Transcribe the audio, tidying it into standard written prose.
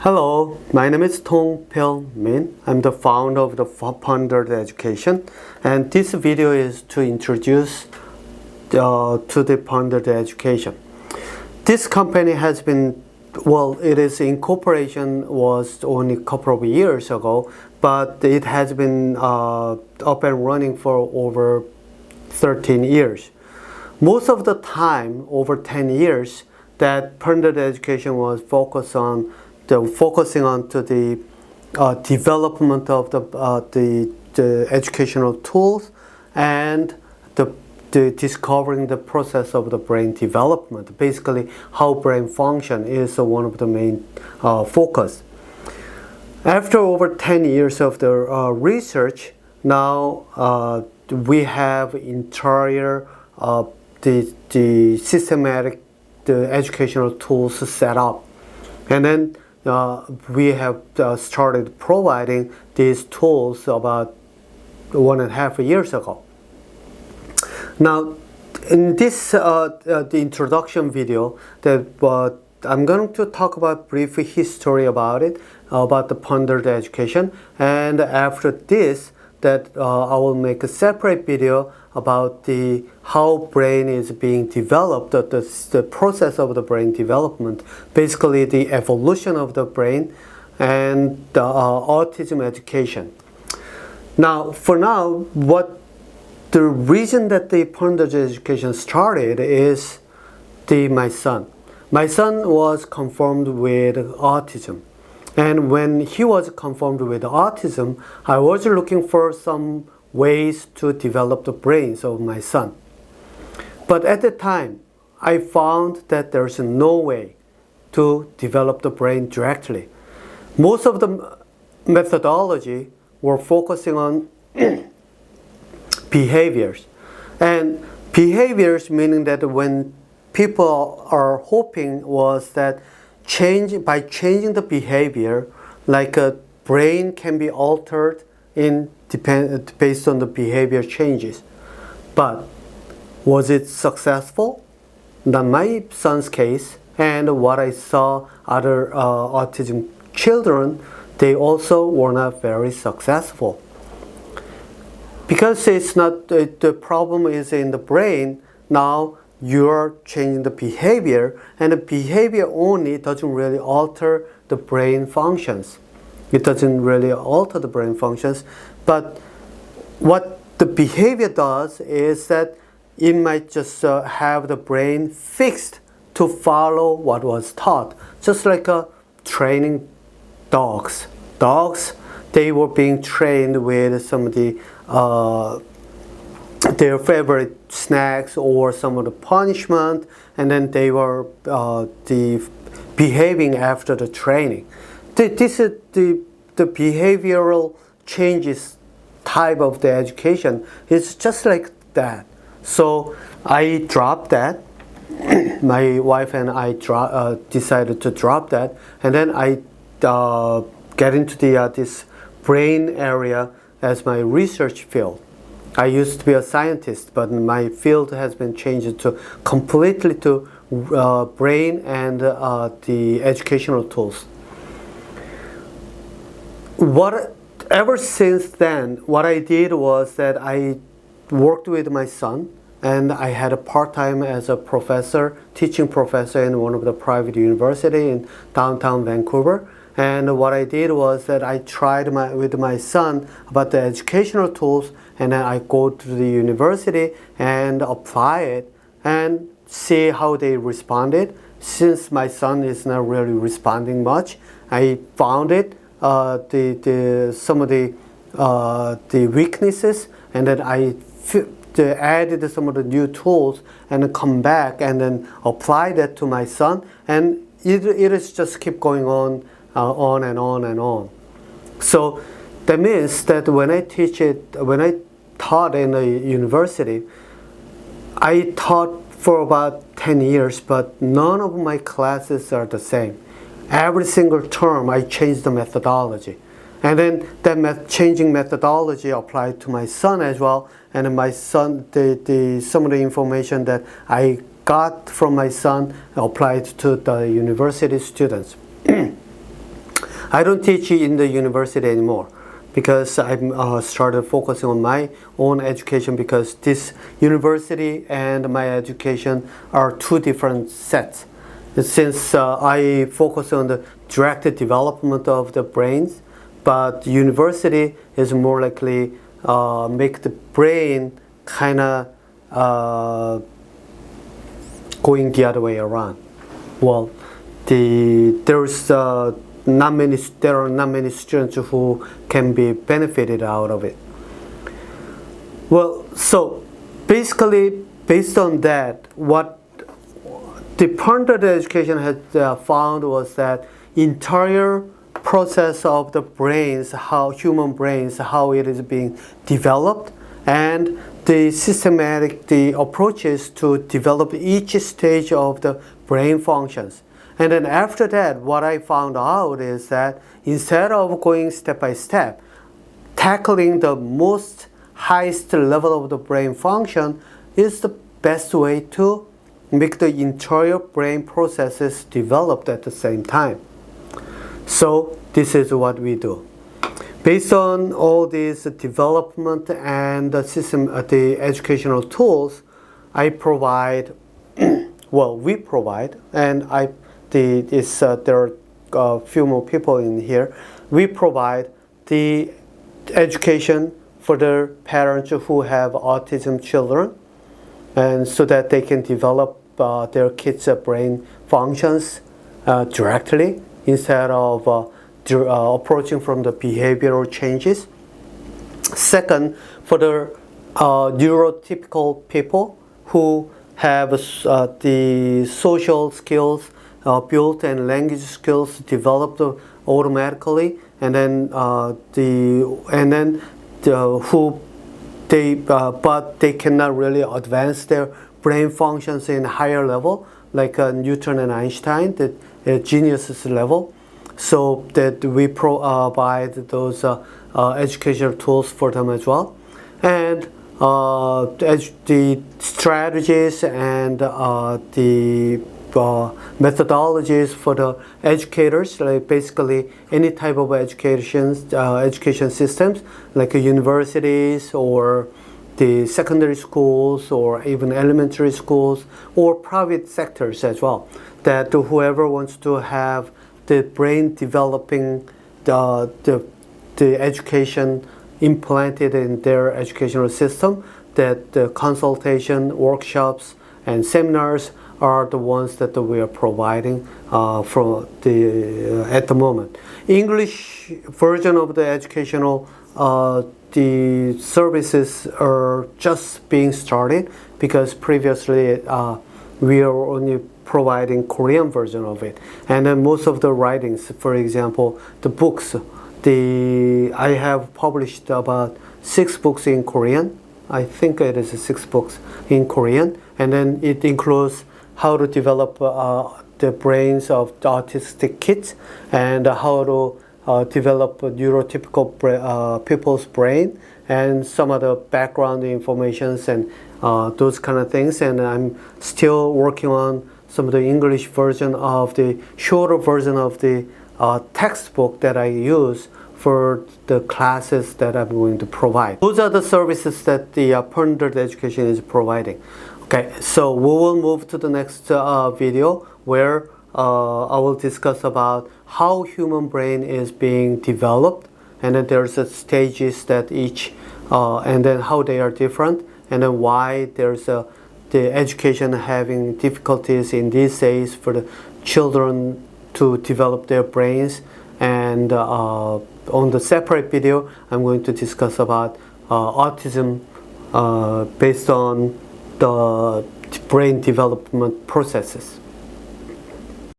Hello, my name is Tong Pil Min. I'm the founder of the PonderEd Education, and this video is to introduce to the PonderEd Education. This company has been, its incorporation was only a couple of years ago, but it has been up and running for over 13 years. Most of the time, over 10 years, that PonderEd Education was focusing on the development of the educational tools and the discovering the process of the brain development. Basically, how brain function is one of the main focus. After over 10 years of the research, now we have entire the systematic educational tools set up, and then we have started providing these tools about 1.5 years ago. Now, in this the introduction video, I'm going to talk about brief history about it, about the PonderEd Education, and after this, I will make a separate video about how brain is being developed, the process of the brain development, basically the evolution of the brain, and the autism education. Now, for now, the reason that the PonderEd Education started is my son. My son was confirmed with autism. And when he was confirmed with autism, I was looking for some ways to develop the brains of my son. But at the time, I found that there's no way to develop the brain directly. Most of the methodology were focusing on behaviors. And behaviors meaning that when people are hoping was that by changing the behavior, like a brain can be altered based on the behavior changes. But was it successful? In my son's case, and what I saw other autism children, they also were not very successful. Because it's not the problem is in the brain. Now you're changing the behavior, and the behavior only doesn't really alter the brain functions. It doesn't really alter the brain functions, but what the behavior does is that it might just have the brain fixed to follow what was taught. Just like training dogs. Dogs, they were being trained with some of their favorite snacks or some of the punishment, and then they were behaving after the training. This is the behavioral changes type of the education. It's just like that. So I dropped that. My wife and I decided to drop that, and then I get into this brain area as my research field. I used to be a scientist, but my field has been changed completely to brain and the educational tools. Ever since then, what I did was that I worked with my son, and I had a part-time as a professor, teaching professor in one of the private university in downtown Vancouver. And what I did was that I tried with my son about the educational tools, and then I go to the university and apply it and see how they responded. Since my son is not really responding much, I found it some of the weaknesses, and then I added some of the new tools and come back and then apply that to my son, and it is just keep going on and on and on. So that means that when I taught in a university, I taught for about 10 years, but none of my classes are the same. Every single term I changed the methodology. And then that changing methodology applied to my son as well. And my son, some of the information that I got from my son applied to the university students. I don't teach in the university anymore because I started focusing on my own education, because this university and my education are two different sets. Since I focus on the direct development of the brains, but university is more likely make the brain kind of going the other way around. Well, there are not many students who can be benefited out of it. Well, so basically, based on that, what the PonderEd education had found was that entire process of the brains, how human brains, how it is being developed, and the systematic approaches to develop each stage of the brain functions. And then after that, what I found out is that instead of going step by step, tackling the most highest level of the brain function is the best way to make the entire brain processes developed at the same time. So this is what we do. Based on all these development and the system, the educational tools, I provide, well, we provide, and there are a few more people in here. We provide the education for the parents who have autism children, and so that they can develop their kids' brain functions directly instead of approaching from the behavioral changes. Second, for the neurotypical people who have the social skills built and language skills developed automatically, and then but they cannot really advance their brain functions in higher level, like Newton and Einstein, the geniuses level. So that we provide those educational tools for them as well, and the strategies and the methodologies for the educators, like basically any type of education systems, like universities or the secondary schools or even elementary schools or private sectors as well, that whoever wants to have the brain developing the education implanted in their educational system, that the consultation, workshops, and seminars are the ones that we are providing at the moment. English version of the educational the services are just being started, because previously we are only providing Korean version of it, and then most of the writings, for example, the books, I have published about 6 books in Korean. I think it is 6 books in Korean, and then it includes how to develop the brains of the autistic kids, and how to develop neurotypical people's brain, and some of the background informations and those kind of things. And I'm still working on some of the English version of the shorter version of the textbook that I use for the classes that I'm going to provide. Those are the services that the PonderEd education is providing. Okay, so we will move to the next video, where I will discuss about how human brain is being developed, and then there's stages that each, and then how they are different, and then why there's the education having difficulties in these days for the children to develop their brains. And on the separate video, I'm going to discuss about autism based on the brain development processes.